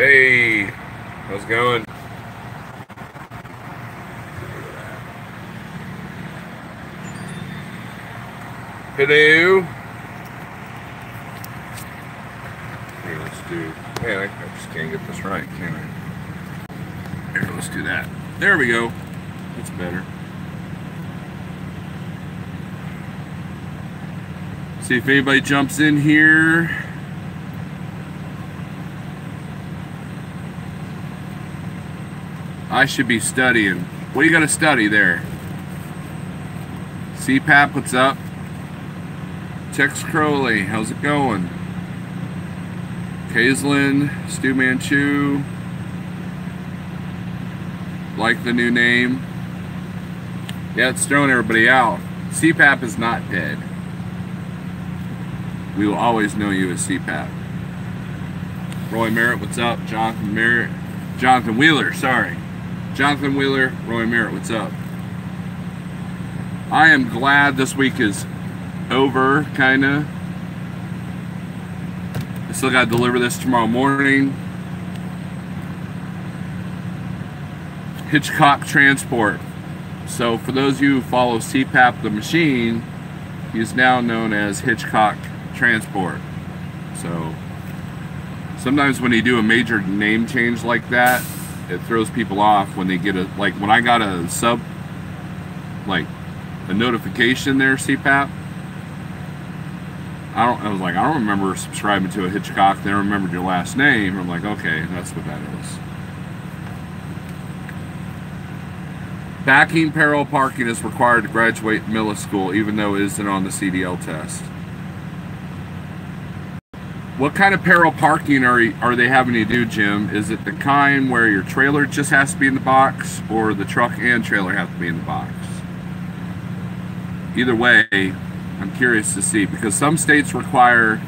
Hey, how's it going? Hello. Here, let's do. Man, I just can't get this right, can I? Here, let's do that. There we go. That's better. See if anybody jumps in here. I should be studying. What do you got to study there? CPAP, what's up? Tex Crowley, how's it going? Kaislin, Stu Manchu. Like the new name. Yeah, it's throwing everybody out. CPAP is not dead. We will always know you as CPAP. Roy Merritt, what's up? Jonathan Wheeler, sorry. Jonathan Wheeler, Roy Merritt, what's up? I am glad this week is over, kinda. I still gotta deliver this tomorrow morning. Hitchcock Transport. So for those of you who follow CPAP the machine, he's now known as Hitchcock Transport. So sometimes when you do a major name change like that, it throws people off when they get a, like when I got a notification there, CPAP. I was like, I don't remember subscribing to a Hitchcock. Then I remembered your last name. I'm like, okay, that's what that is. Backing parallel parking is required to graduate middle school, even though it isn't on the CDL test. What kind of parallel parking are they having you do, Jim? Is it the kind where your trailer just has to be in the box, or the truck and trailer have to be in the box? Either way, I'm curious to see, because some states require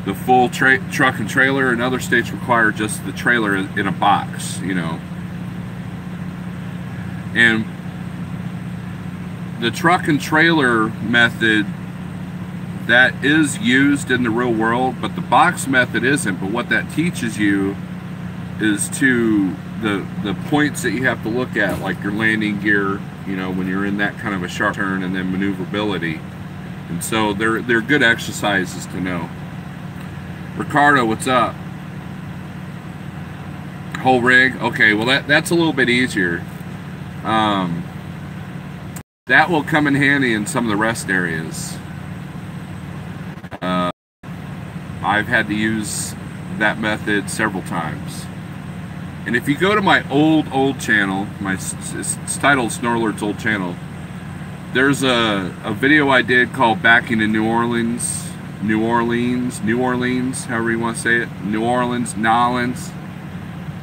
the full truck and trailer, and other states require just the trailer in a box, you know. And the truck and trailer method, that is used in the real world, but the box method isn't. But what that teaches you is to the points that you have to look at, like your landing gear, you know, when you're in that kind of a sharp turn, and then maneuverability. And so they're good exercises to know. Ricardo, what's up? Whole rig? Okay, well that's a little bit easier. That will come in handy in some of the rest areas. I've had to use that method several times. And if you go to my old channel, it's titled Snorler's Old Channel, there's a video I did called Backing in New Orleans, however you want to say it, New Orleans.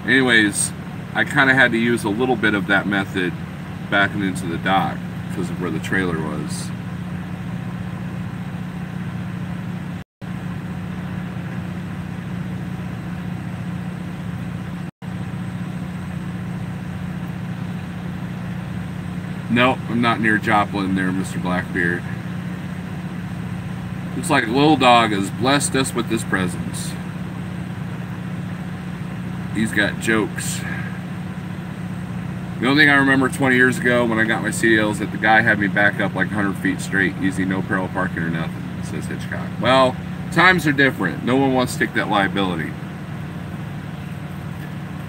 Anyways, I kind of had to use a little bit of that method backing into the dock because of where the trailer was. Nope, I'm not near Joplin there, Mr. Blackbeard. Looks like Lil Dog has blessed us with his presence. He's got jokes. The only thing I remember 20 years ago when I got my CDL is that the guy had me back up like 100 feet straight, using no parallel parking or nothing. It says Hitchcock. Well, times are different. No one wants to take that liability.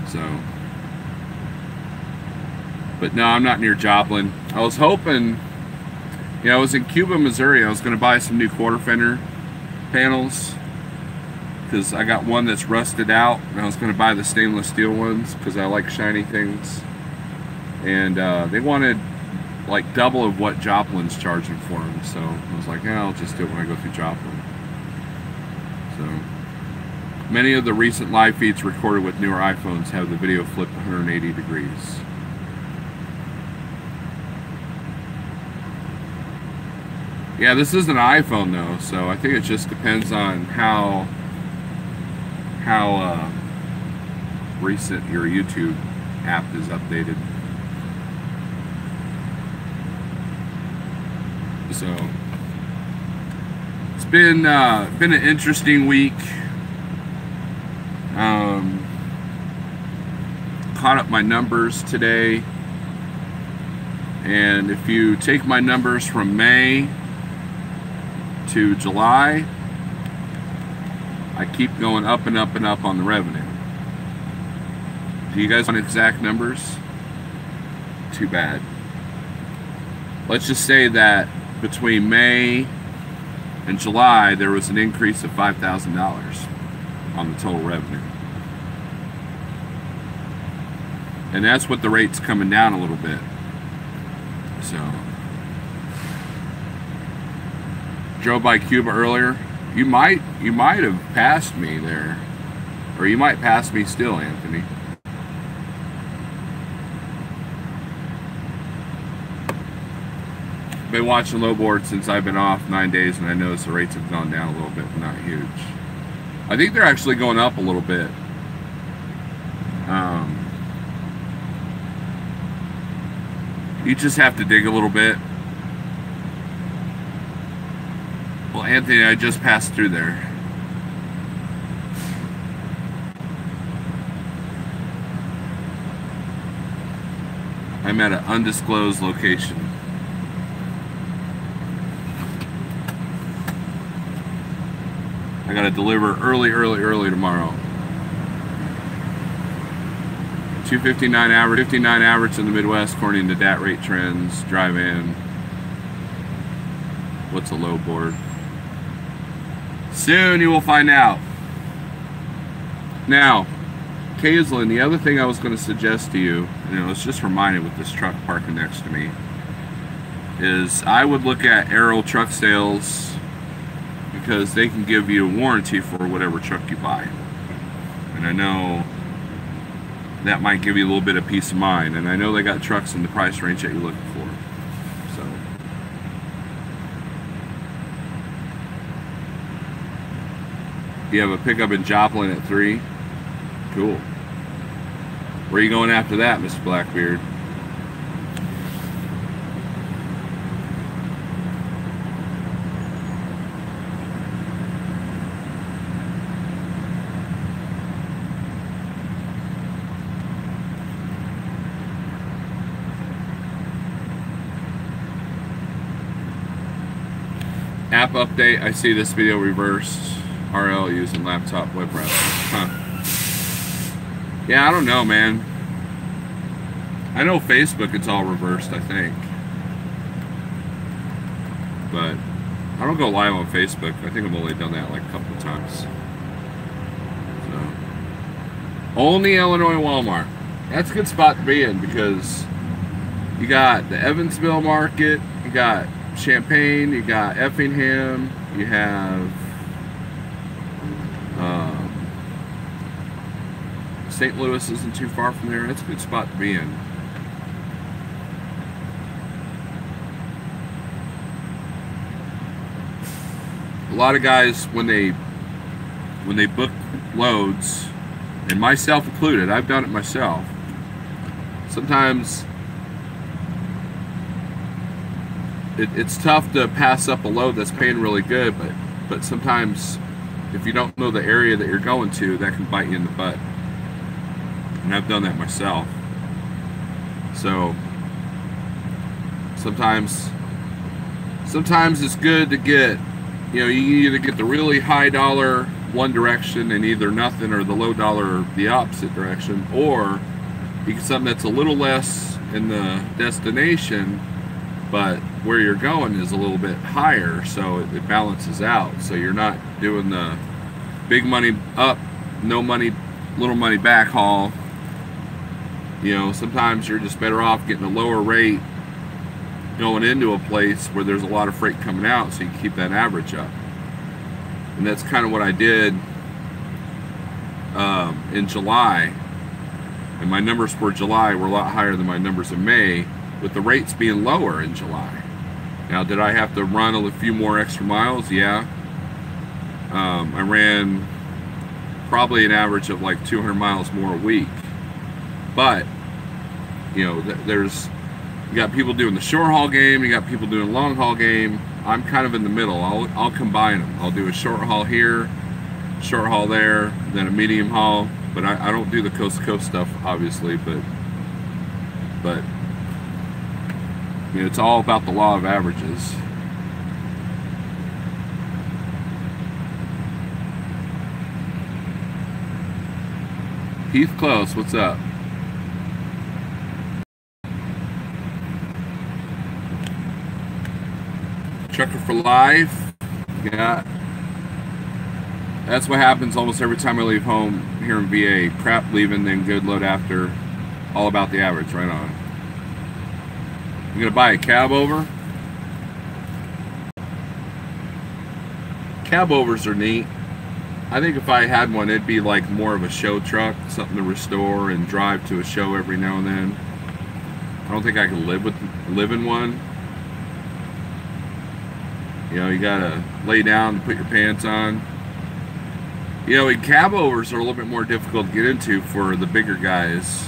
So... But no, I'm not near Joplin. I was hoping, you know, I was in Cuba, Missouri. I was going to buy some new quarter fender panels because I got one that's rusted out, and I was going to buy the stainless steel ones because I like shiny things. And they wanted like double of what Joplin's charging for them, so I was like, yeah, I'll just do it when I go through Joplin. So many of the recent live feeds recorded with newer iPhones have the video flipped 180 degrees. Yeah, this is an iPhone though, so I think it just depends on how recent your YouTube app is updated. So it's been an interesting week. caught up my numbers today, and if you take my numbers from May to July, I keep going up and up and up on the revenue. Do you guys want exact numbers? Too bad. Let's just say that between May and July, there was an increase of $5,000 on the total revenue. And that's with the rates coming down a little bit. So, drove by Cuba earlier. You might have passed me there, or you might pass me still, Anthony. Been watching low board since I've been off 9 days, and I noticed the rates have gone down a little bit, but not huge. I think they're actually going up a little bit. You just have to dig a little bit. Well, Anthony, I just passed through there. I'm at an undisclosed location. I gotta deliver early tomorrow. 259 average, 59 average in the Midwest according to DAT rate trends. Drive in. What's a low board? Soon you will find out. Now, Kaislyn, the other thing I was going to suggest to you, and I was just reminded with this truck parking next to me, is I would look at Arrow Truck Sales, because they can give you a warranty for whatever truck you buy. And I know that might give you a little bit of peace of mind. And I know they got trucks in the price range that you're looking for. So, you have a pickup in Joplin at 3. Cool. Where are you going after that, Mr. Blackbeard? App update, I see this video reversed. RL using laptop web browser. Huh. Yeah, I don't know, man. I know Facebook it's all reversed, I think. But I don't go live on Facebook. I think I've only done that like a couple of times. So, only Illinois Walmart. That's a good spot to be in because you got the Evansville market, you got Champaign, you got Effingham, you have St. Louis isn't too far from there. That's a good spot to be in. A lot of guys when they book loads, and myself included, I've done it myself. Sometimes it's tough to pass up a load that's paying really good, but sometimes if you don't know the area that you're going to, that can bite you in the butt. And I've done that myself. So sometimes it's good to get, you know, you can either get the really high dollar one direction and either nothing, or the low dollar the opposite direction, or you get something that's a little less in the destination, but where you're going is a little bit higher, so it balances out. So you're not doing the big money up, no money, little money back haul. You know, sometimes you're just better off getting a lower rate going into a place where there's a lot of freight coming out, so you can keep that average up. And that's kind of what I did in July. And my numbers for July were a lot higher than my numbers in May, with the rates being lower in July. Now, did I have to run a few more extra miles? Yeah. I ran probably an average of like 200 miles more a week. But, you know, you got people doing the short haul game, you got people doing the long haul game. I'm kind of in the middle. I'll combine them. I'll do a short haul here, short haul there, then a medium haul. But I don't do the coast to coast stuff, obviously, but you know, it's all about the law of averages. Heath Close, what's up? Trucker for life. Yeah. That's what happens almost every time I leave home here in VA. Crap leaving, then good load after. All about the average, right on. I'm gonna buy a cab over. Cab overs are neat. I think if I had one, it'd be like more of a show truck, something to restore and drive to a show every now and then. I don't think I could live in one. You know, you gotta lay down and put your pants on. You know, and cab overs are a little bit more difficult to get into for the bigger guys.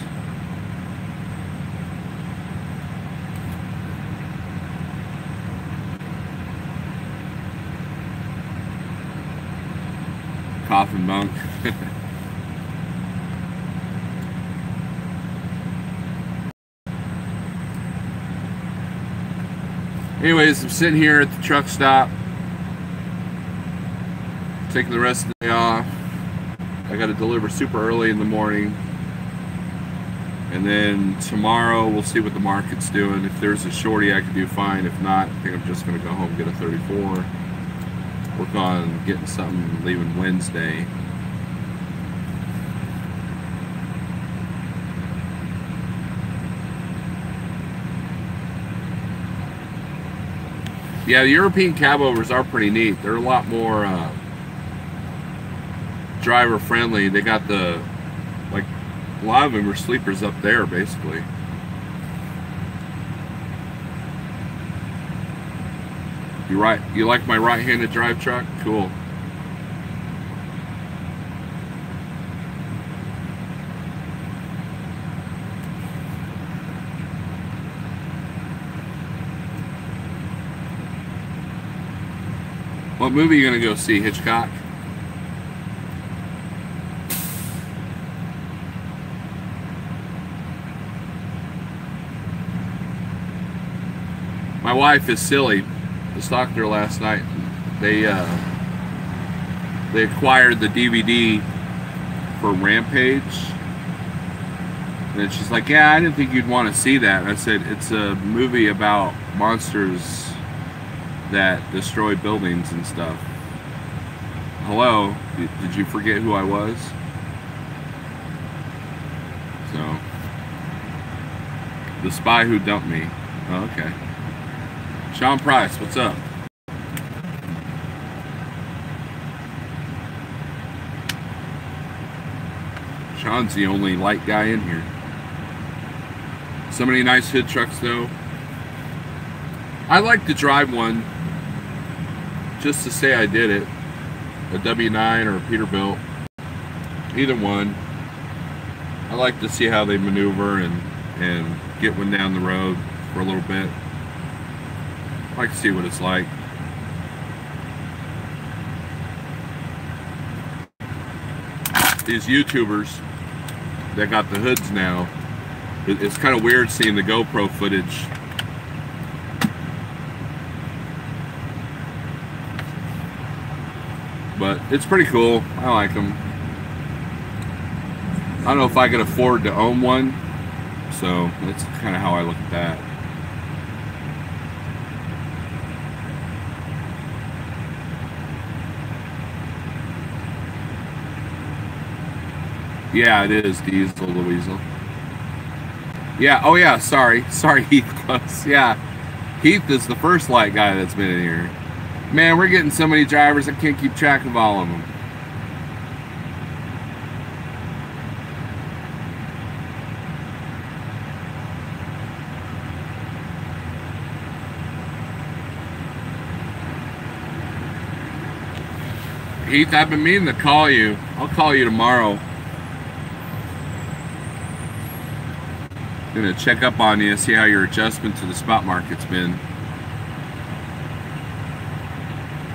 Coffin Monk. Anyways, I'm sitting here at the truck stop, taking the rest of the day off. I got to deliver super early in the morning, and then tomorrow we'll see what the market's doing. If there's a shorty, I could do fine. If not, I think I'm just going to go home and get a 34. Work on getting something leaving Wednesday. Yeah, the European cab overs are pretty neat. They're a lot more driver friendly. They got the, like, a lot of them are sleepers up there basically. You like my right-handed drive truck? Cool. What movie are you gonna go see? Hitchcock? My wife is silly. Just talked to her last night. They acquired the DVD for Rampage, and then she's like, "Yeah, I didn't think you'd want to see that." And I said, "It's a movie about monsters that destroy buildings and stuff." Hello, did you forget who I was? So, the spy who dumped me. Oh, okay. Sean Price, what's up? Sean's the only light guy in here. So many nice hood trucks though. I like to drive one just to say I did it. A W9 or a Peterbilt. Either one. I like to see how they maneuver and get one down the road for a little bit. I like to see what it's like. These YouTubers that got the hoods now, it's kind of weird seeing the GoPro footage. But it's pretty cool. I like them. I don't know if I could afford to own one, so that's kind of how I look at that. Yeah, it is Diesel Louisel. Yeah, oh yeah, sorry, Heath Close. Yeah, Heath is the first light guy that's been in here. Man, we're getting so many drivers, I can't keep track of all of them. Heath, I've been meaning to call you. I'll call you tomorrow. Gonna check up on you, see how your adjustment to the spot market's been.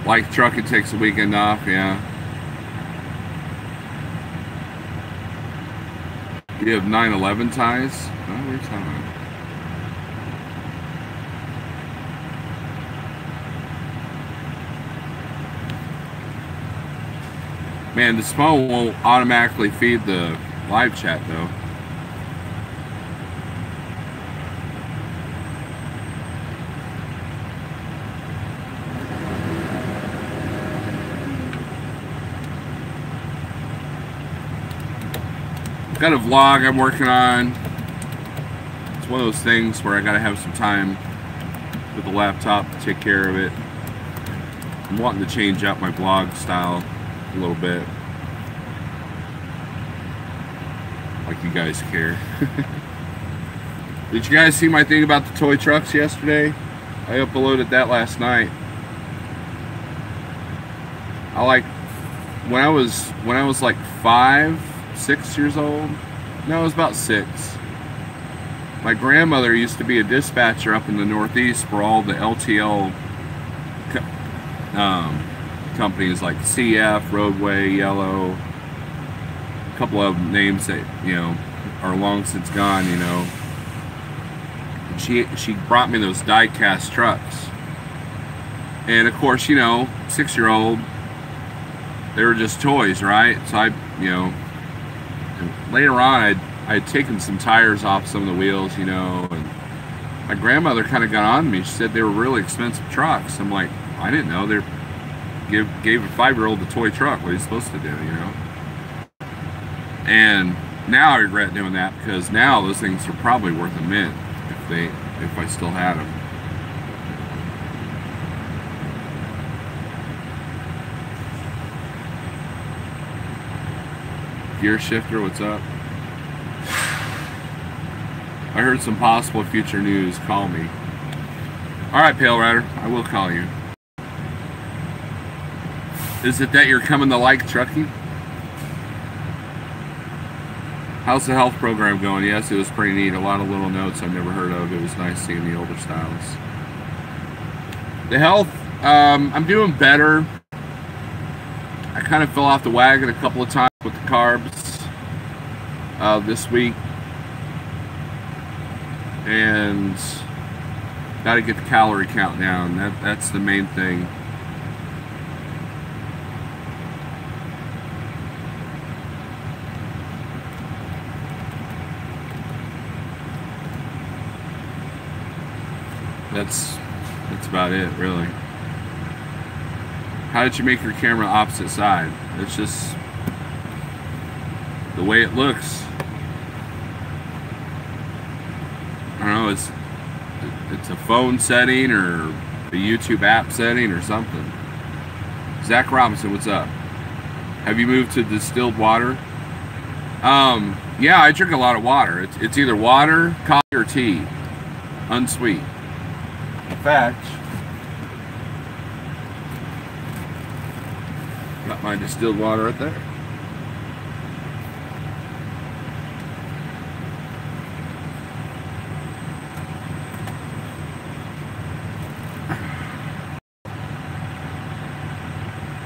Like trucking takes a weekend off, yeah. You have 9/11 ties? Oh, we're talking. Man, this phone won't automatically feed the live chat though. Got a vlog I'm working on. It's one of those things where I gotta have some time with the laptop to take care of it. I'm wanting to change up my vlog style a little bit. Like you guys care. Did you guys see my thing about the toy trucks yesterday? I uploaded that last night. When I was like 5, 6 years old. No, I was about 6. My grandmother used to be a dispatcher up in the Northeast for all the LTL companies like CF, Roadway, Yellow, a couple of names that, you know, are long since gone, you know. She brought me those die-cast trucks. And of course, you know, 6-year-old, they were just toys, right? So I, you know, and later on, I'd taken some tires off some of the wheels, you know, and my grandmother kind of got on to me. She said they were really expensive trucks. I'm like, I didn't know. They gave a 5-year-old a toy truck. What are you supposed to do, you know? And now I regret doing that because now those things are probably worth a mint if I still had them. Gear Shifter, what's up? I heard some possible future news. Call me. Alright, Pale Rider, I will call you. Is it that you're coming to like trucking? How's the health program going? Yes, it was pretty neat. A lot of little notes I've never heard of. It was nice seeing the older styles. The health, I'm doing better. I kind of fell off the wagon a couple of times with the carbs this week. And got to get the calorie count down. That's the main thing. That's about it, really. How did you make your camera opposite side? It's just the way it looks. I don't know, it's a phone setting or a YouTube app setting or something. Zach Robinson, what's up? Have you moved to distilled water? Yeah, I drink a lot of water. It's either water, coffee, or tea. Unsweet. In fact, got my distilled water right there.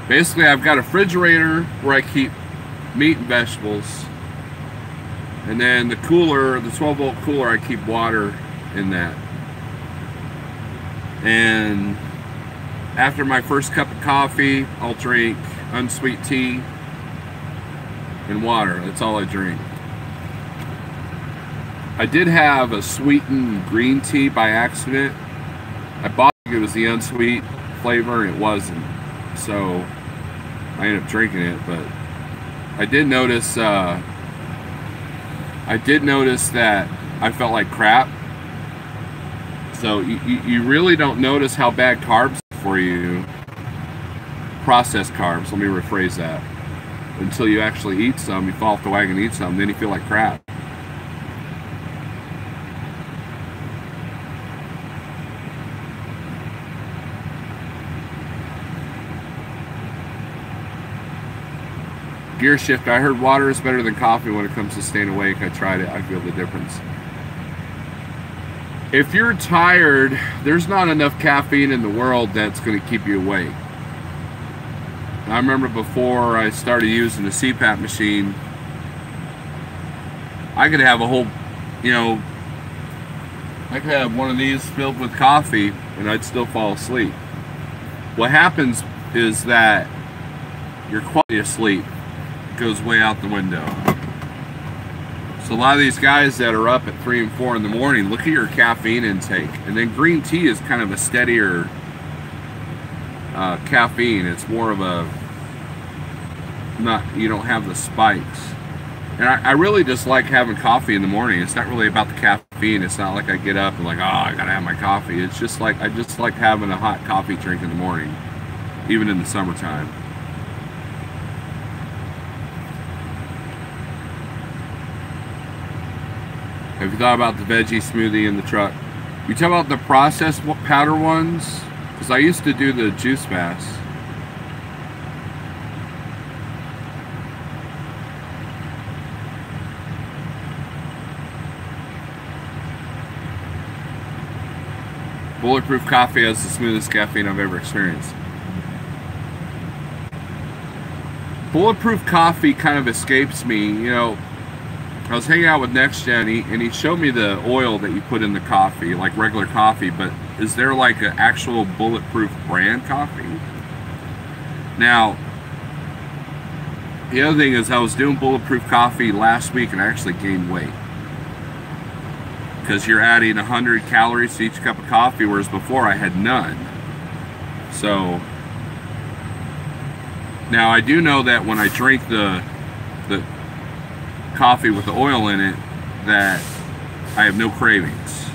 Basically, I've got a refrigerator where I keep meat and vegetables. And then the cooler, the 12-volt cooler, I keep water in that. And after my first cup of coffee, I'll drink unsweet tea and water. That's all I drink. I did have a sweetened green tea by accident. I bought it was the unsweet flavor and it wasn't. So I ended up drinking it, but I did notice that I felt like crap. So you really don't notice how bad carbs are for you, processed carbs, let me rephrase that, until you actually eat some, you fall off the wagon and eat some, then you feel like crap. Gear shift, I heard water is better than coffee when it comes to staying awake. I tried it, I feel the difference. If you're tired, there's not enough caffeine in the world that's going to keep you awake. I remember before I started using the CPAP machine, I could have a whole, you know, I could have one of these filled with coffee and I'd still fall asleep. What happens is that your quality of sleep goes way out the window. So a lot of these guys that are up at 3 and 4 in the morning, look at your caffeine intake. And then green tea is kind of a steadier caffeine. It's more of a, you don't have the spikes. And I really just like having coffee in the morning. It's not really about the caffeine. It's not like I get up and like, oh, I gotta have my coffee. It's just like, I just like having a hot coffee drink in the morning, even in the summertime. Have you thought about the veggie smoothie in the truck? You talk about the processed powder ones? Because I used to do the juice fast. Bulletproof coffee has the smoothest caffeine I've ever experienced. Bulletproof coffee kind of escapes me, you know. I was hanging out with NextGen, and he showed me the oil that you put in the coffee, like regular coffee, but is there like an actual Bulletproof brand coffee? Now, the other thing is I was doing Bulletproof coffee last week and I actually gained weight. Because you're adding 100 calories to each cup of coffee, whereas before I had none. So, now I do know that when I drink the coffee with the oil in it, that I have no cravings.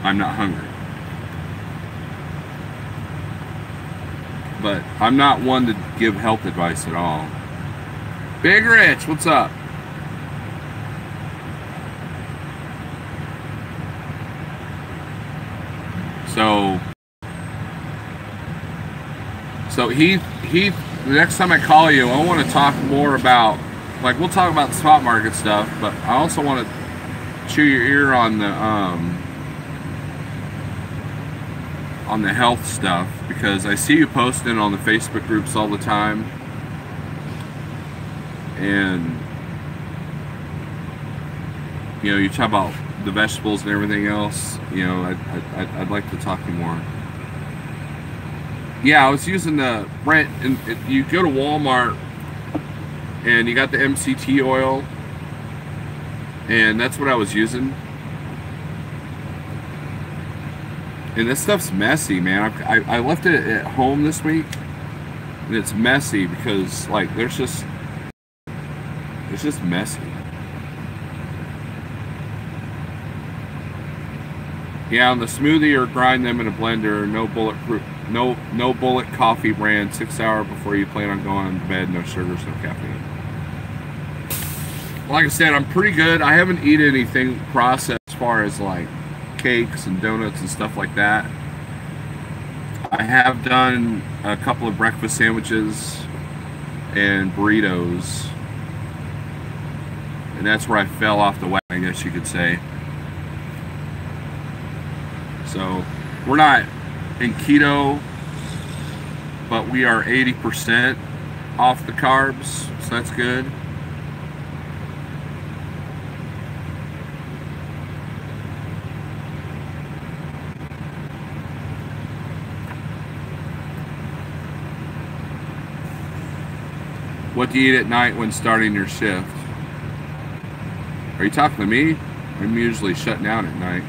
I'm not hungry. But I'm not one to give health advice at all. Big Rich, what's up? So Heath, the next time I call you, I want to talk more about, like, we'll talk about the spot market stuff, but I also want to chew your ear on the health stuff, because I see you posting on the Facebook groups all the time, and you know, you talk about the vegetables and everything else. You know, I'd like to talk to you more. Yeah, I was using the Brent, and you go to Walmart and you got the MCT oil, and that's what I was using. And this stuff's messy, man. I left it at home this week, and it's messy because, like, it's just messy. Yeah, on the smoothie, or grind them in a blender. No bulletproof, no bullet coffee brand. 6 hours before you plan on going to bed. No sugars, no caffeine. Like I said, I'm pretty good. I haven't eaten anything processed as far as like cakes and donuts and stuff like that. I have done a couple of breakfast sandwiches and burritos, and that's where I fell off the wagon, I guess you could say. So we're not in keto, but we are 80% off the carbs, so that's good. What do you eat at night when starting your shift? Are you talking to me? I'm usually shutting down at night.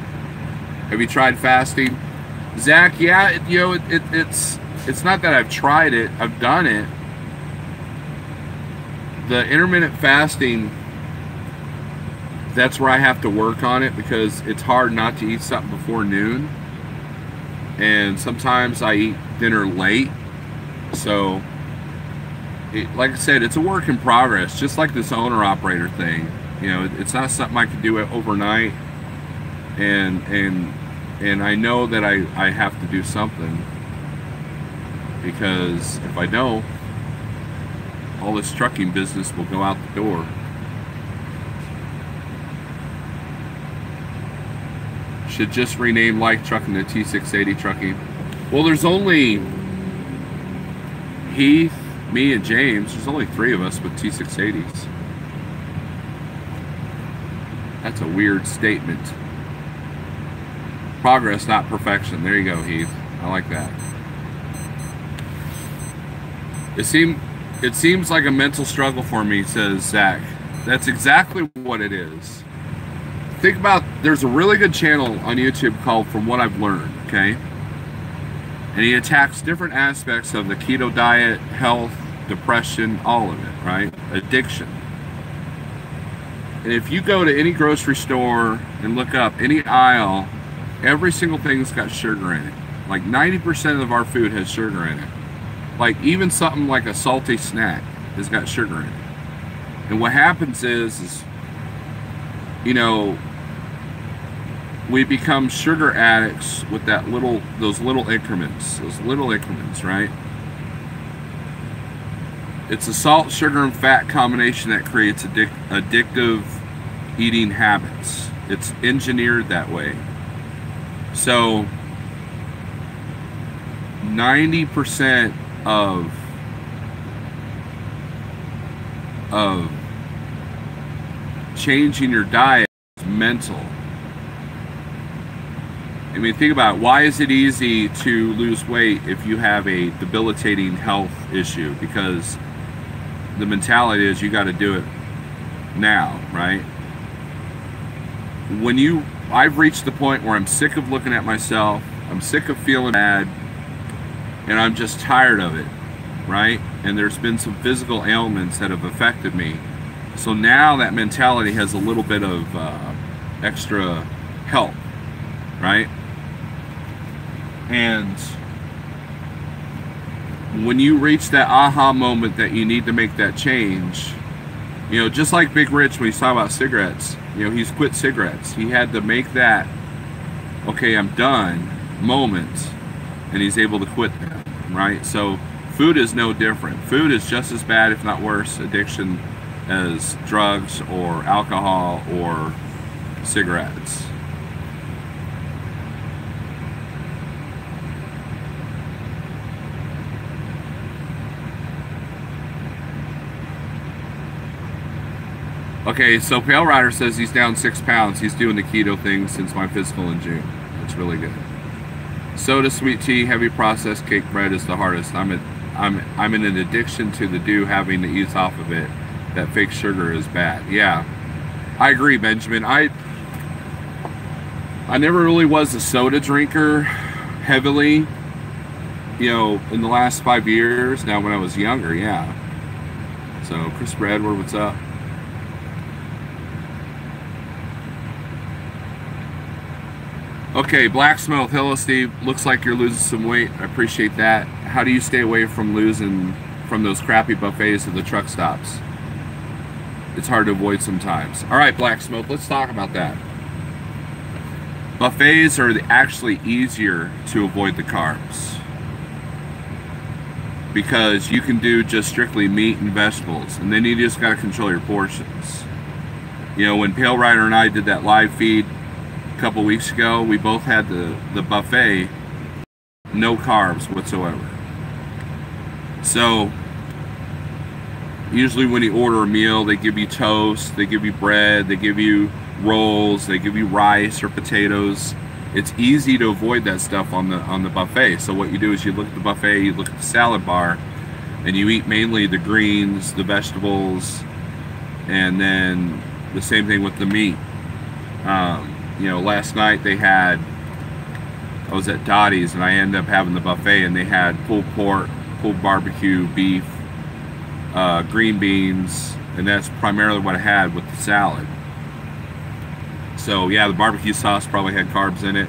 Have you tried fasting? Zach, yeah, you know, it's not that I've tried it, I've done it. The intermittent fasting, that's where I have to work on it, because it's hard not to eat something before noon. And sometimes I eat dinner late. So, like I said, it's a work in progress, just like this owner-operator thing. You know, it's not something I can do overnight. And I know that I have to do something, because if I don't, all this trucking business will go out the door. Should just rename Like Trucking to T680 Trucking. Well, there's only Heath, me, and James. There's only 3 of us with T680s. That's a weird statement. Progress, not perfection. There you go, Heath. I like that. It seems like a mental struggle for me, says Zach. That's exactly what it is. Think about, there's a really good channel on YouTube called From What I've Learned, okay? And he attacks different aspects of the keto diet, health, depression, all of it, right? Addiction. And if you go to any grocery store and look up any aisle, every single thing's got sugar in it. Like 90% of our food has sugar in it. Like even something like a salty snack has got sugar in it. And what happens is you know, we become sugar addicts with those little increments, right? It's a salt, sugar, and fat combination that creates addictive eating habits. It's engineered that way. So 90% of changing your diet is mental. I mean, think about it. Why is it easy to lose weight if you have a debilitating health issue? Because the mentality is you got to do it now, right? I've reached the point where I'm sick of looking at myself, I'm sick of feeling bad, and I'm just tired of it, right? And there's been some physical ailments that have affected me. So now that mentality has a little bit of extra help, right? And when you reach that aha moment that you need to make that change, you know, just like Big Rich when he's talking about cigarettes, you know, he's quit cigarettes. He had to make that, okay, I'm done moment, and he's able to quit them, right? So food is no different. Food is just as bad, if not worse, addiction as drugs or alcohol or cigarettes. Okay, so Pale Rider says he's down 6 pounds. He's doing the keto thing since my physical in June. That's really good. Soda, sweet tea, heavy processed cake bread is the hardest. I'm in an addiction to the dew, having to ease off of it. That fake sugar is bad. Yeah, I agree, Benjamin. I never really was a soda drinker heavily, you know, in the last 5 years. Now, when I was younger, yeah. So, Christopher Edward, what's up? Okay, Black Smoke, hello Steve. Looks like you're losing some weight. I appreciate that. How do you stay away from losing from those crappy buffets at the truck stops? It's hard to avoid sometimes. All right, Black Smoke, let's talk about that. Buffets are actually easier to avoid the carbs because you can do just strictly meat and vegetables, and then you just got to control your portions. You know, when Pale Rider and I did that live feed a couple weeks ago, we both had the buffet, no carbs whatsoever. So usually when you order a meal, they give you toast, they give you bread, they give you rolls, they give you rice or potatoes. It's easy to avoid that stuff on the buffet. So what you do is you look at the buffet, you look at the salad bar, and you eat mainly the greens, the vegetables, and then the same thing with the meat. You know, last night I was at Dottie's, and I ended up having the buffet, and they had pulled pork, pulled barbecue beef, green beans, and that's primarily what I had with the salad. So yeah, the barbecue sauce probably had carbs in it,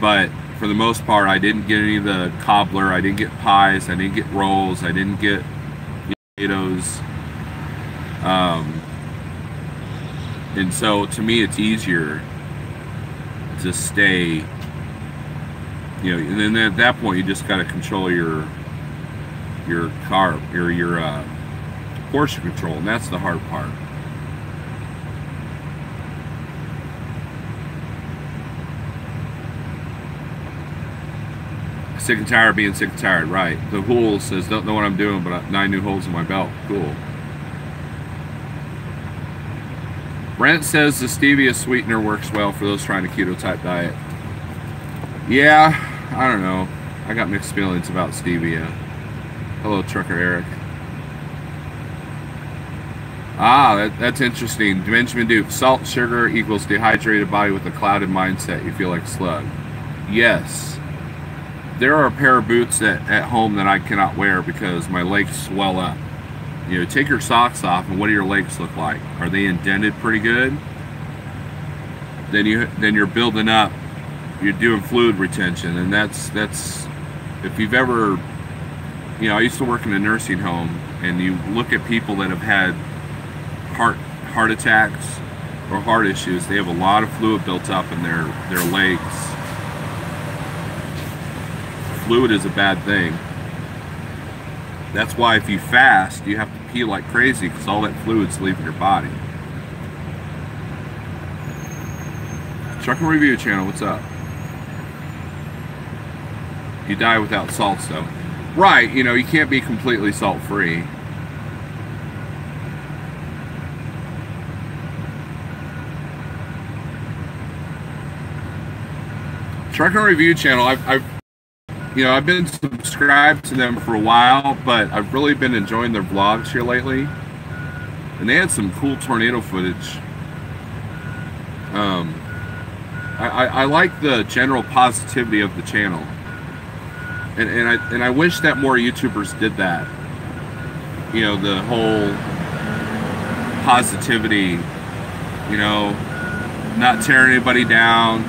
but for the most part, I didn't get any of the cobbler, I didn't get pies, I didn't get rolls, I didn't get potatoes. And so to me, it's easier to stay, you know, and then at that point, you just got to control your carb, your portion control, and that's the hard part. Sick and tired of being sick and tired, right? The Hool says, don't know what I'm doing, but 9 new holes in my belt. Cool. Brent says the stevia sweetener works well for those trying a keto type diet. Yeah, I don't know. I got mixed feelings about stevia. Hello, Trucker Eric. Ah, that's interesting. Benjamin Duke, salt, sugar equals dehydrated body with a clouded mindset. You feel like a slug. Yes. There are a pair of boots at home that I cannot wear because my legs swell up. You know, take your socks off and what do your legs look like? Are they indented pretty good? Then you're building up, you're doing fluid retention, and that's if you've ever, you know, I used to work in a nursing home, and you look at people that have had heart attacks or heart issues, they have a lot of fluid built up in their legs. Fluid is a bad thing. That's why if you fast, you have to pee like crazy because all that fluid's leaving your body. Trucking Review Channel, what's up? You die without salts though. Right, you know, you can't be completely salt free. Trucking Review Channel, I've been subscribed to them for a while, but I've really been enjoying their vlogs here lately. And they had some cool tornado footage. I like the general positivity of the channel. And I wish that more YouTubers did that. You know, the whole positivity, you know, not tearing anybody down.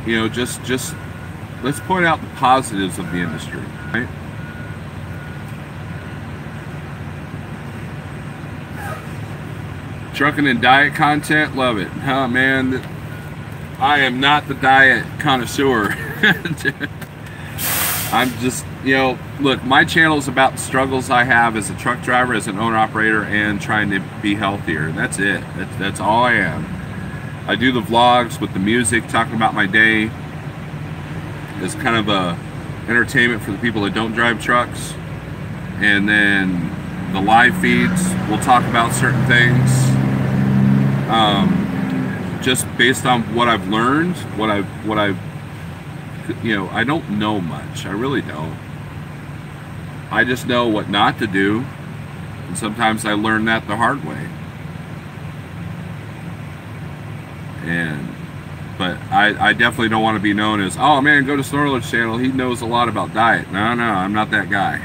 You know, just let's point out the positives of the industry, right? Trucking and diet content, love it. Huh, man, I am not the diet connoisseur. I'm just, you know, look, my channel is about the struggles I have as a truck driver, as an owner-operator, and trying to be healthier. That's it. That's all I am. I do the vlogs with the music, talking about my day. It's kind of a entertainment for the people that don't drive trucks. And then the live feeds, we'll talk about certain things. Just based on what I've learned, what I've, you know, I don't know much. I really don't. I just know what not to do. And sometimes I learn that the hard way. But I definitely don't want to be known as, oh man, go to Snorler's channel, he knows a lot about diet. No, I'm not that guy.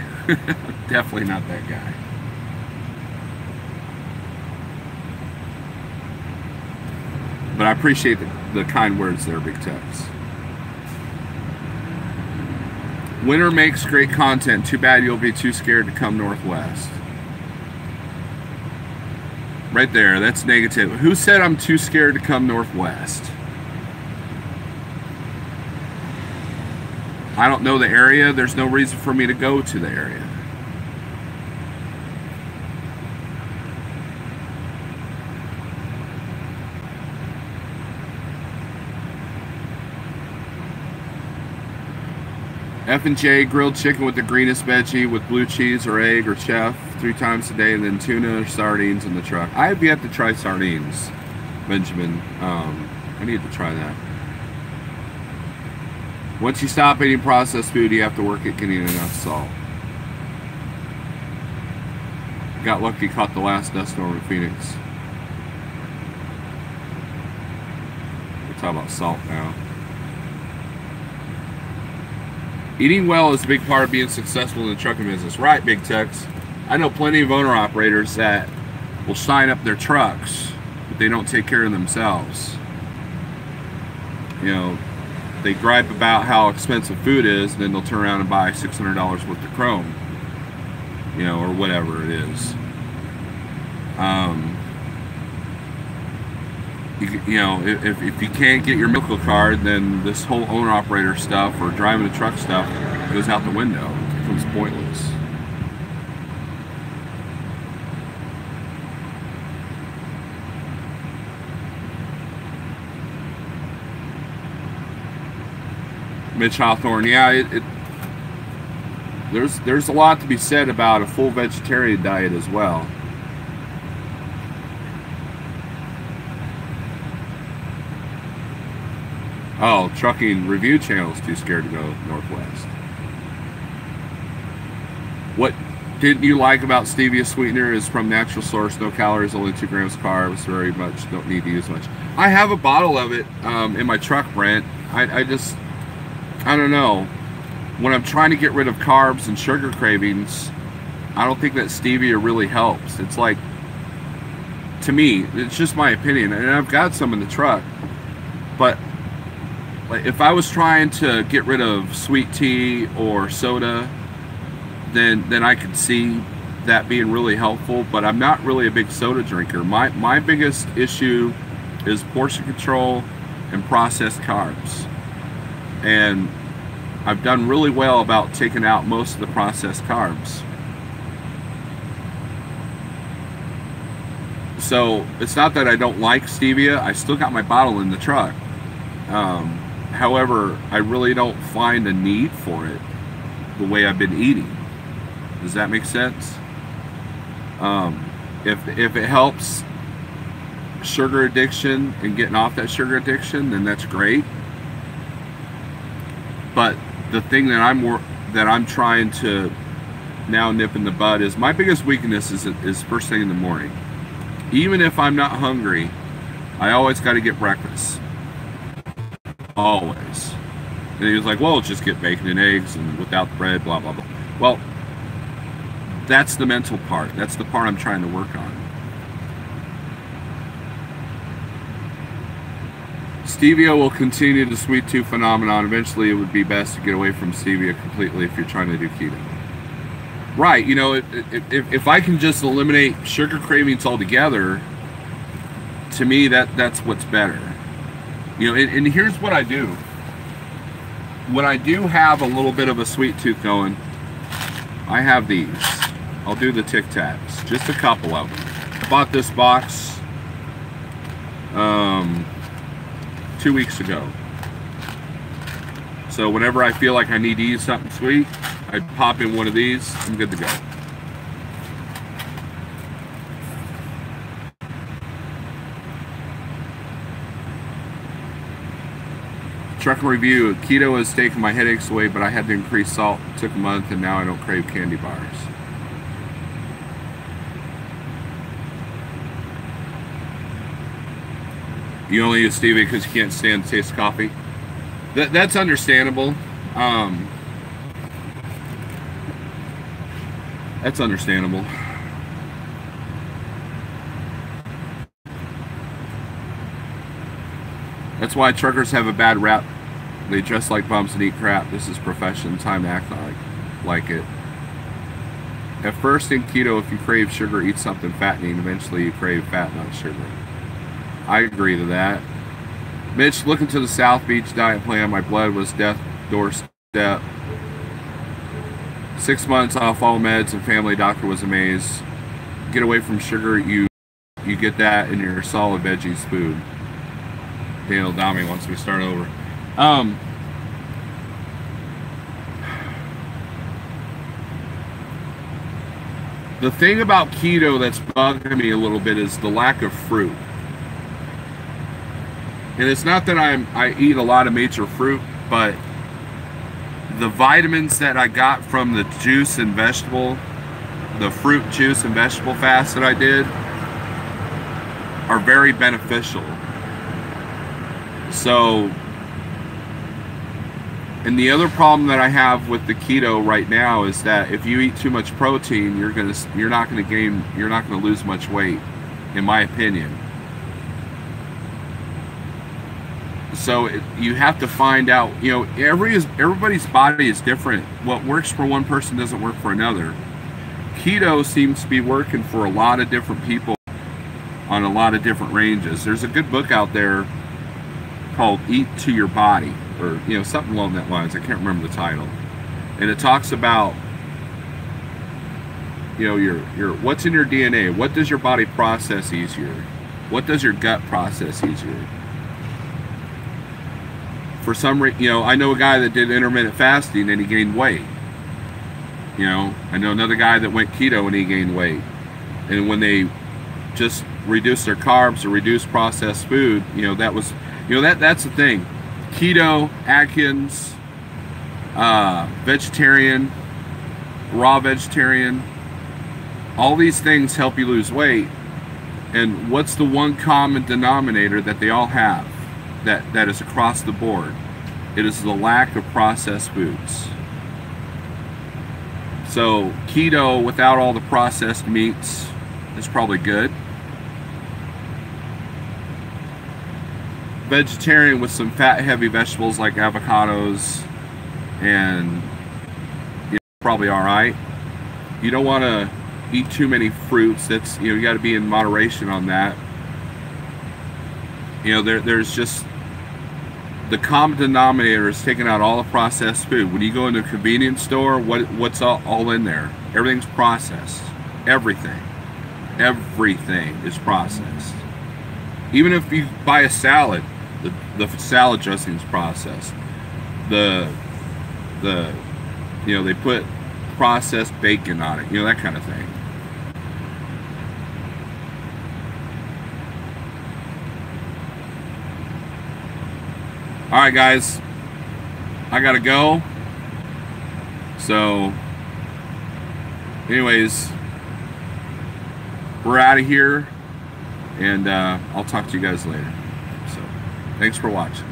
Definitely not that guy. But I appreciate the kind words there, Big Tex. Winter makes great content. Too bad you'll be too scared to come Northwest. Right there, that's negative. Who said I'm too scared to come Northwest? I don't know the area. There's no reason for me to go to the area. F&J grilled chicken with the greenest veggie with blue cheese or egg or chef 3 times a day, and then tuna or sardines in the truck. I have yet to try sardines, Benjamin. I need to try that. Once you stop eating processed food, you have to work at getting enough salt. Got lucky, caught the last dust storm in Phoenix. We're talking about salt now. Eating well is a big part of being successful in the trucking business. Right, Big Tex. I know plenty of owner-operators that will sign up their trucks, but they don't take care of themselves. You know, they gripe about how expensive food is, and then they'll turn around and buy $600 worth of chrome. You know, or whatever it is. You know, if you can't get your medical card, then this whole owner-operator stuff or driving a truck stuff goes out the window. It becomes pointless. Mitch Hawthorne, yeah, there's a lot to be said about a full vegetarian diet as well. Oh, trucking review channel's too scared to go Northwest. What didn't you like about stevia sweetener is from natural source, no calories, only 2 grams carbs, very much, don't need to use much. I have a bottle of it in my truck, Brent. I don't know. When I'm trying to get rid of carbs and sugar cravings, I don't think that stevia really helps. It's like, to me, it's just my opinion, and I've got some in the truck, but like if I was trying to get rid of sweet tea or soda, then I could see that being really helpful, but I'm not really a big soda drinker. My biggest issue is portion control and processed carbs. And I've done really well about taking out most of the processed carbs. So it's not that I don't like stevia. I still got my bottle in the truck. However, I really don't find a need for it the way I've been eating. Does that make sense? If it helps sugar addiction and getting off that sugar addiction, then that's great. But the thing that I'm trying to now nip in the bud is my biggest weakness is first thing in the morning. Even if I'm not hungry, I always got to get breakfast. Always. And he was like, well, just get bacon and eggs and without the bread, blah, blah, blah. Well, that's the mental part. That's the part I'm trying to work on. Stevia will continue the sweet tooth phenomenon. Eventually, it would be best to get away from stevia completely if you're trying to do keto. Right, you know, if I can just eliminate sugar cravings altogether, to me, that's what's better. You know, and here's what I do. When I do have a little bit of a sweet tooth going, I have these. I'll do the Tic Tacs, just a couple of them. I bought this box 2 weeks ago. So whenever I feel like I need to eat something sweet, I pop in one of these, I'm good to go. Truck review, keto has taken my headaches away, but I had to increase salt. It took a month and now I don't crave candy bars. You only use stevia because you can't stand the taste of coffee. That's understandable. That's understandable. That's why truckers have a bad rap. They dress like bums and eat crap. This is profession. Time to act like it. At first in keto, if you crave sugar, eat something fattening. Eventually you crave fat, not sugar. I agree to that. Mitch, looking to the South Beach diet plan, my blood was death doorstep. 6 months off all meds and family doctor was amazed. Get away from sugar, you get that in your solid veggies food. Daniel Dami wants me to start over. The thing about keto that's bugging me a little bit is the lack of fruit. And it's not that I eat a lot of major fruit, but the vitamins that I got from the juice and vegetable, the fruit juice and vegetable fast that I did, are very beneficial. So, and the other problem that I have with the keto right now is that if you eat too much protein, you're not gonna lose much weight, in my opinion. So you have to find out, you know, everybody's body is different. What works for one person doesn't work for another. Keto seems to be working for a lot of different people on a lot of different ranges. There's a good book out there called Eat to Your Body, or, you know, something along that lines. I can't remember the title. And it talks about, you know, your what's in your DNA. What does your body process easier? What does your gut process easier? For some reason, you know, I know a guy that did intermittent fasting and he gained weight. You know, I know another guy that went keto and he gained weight. And when they just reduced their carbs or reduced processed food, you know, that was, you know, that's the thing. Keto, Atkins, vegetarian, raw vegetarian, all these things help you lose weight. And what's the one common denominator that they all have that is across the board? It is the lack of processed foods. So keto without all the processed meats is probably good. Vegetarian with some fat heavy vegetables like avocados and, you know, probably all right. You don't want to eat too many fruits. That's, you know, you got to be in moderation on that. You know, there's just the common denominator is taking out all the processed food. When you go into a convenience store, what's all in there? Everything's processed. Everything is processed. Even if you buy a salad, the salad dressing is processed. The you know, they put processed bacon on it, you know, that kind of thing. All right, guys, I gotta go. So anyways, we're out of here, and I'll talk to you guys later. So thanks for watching.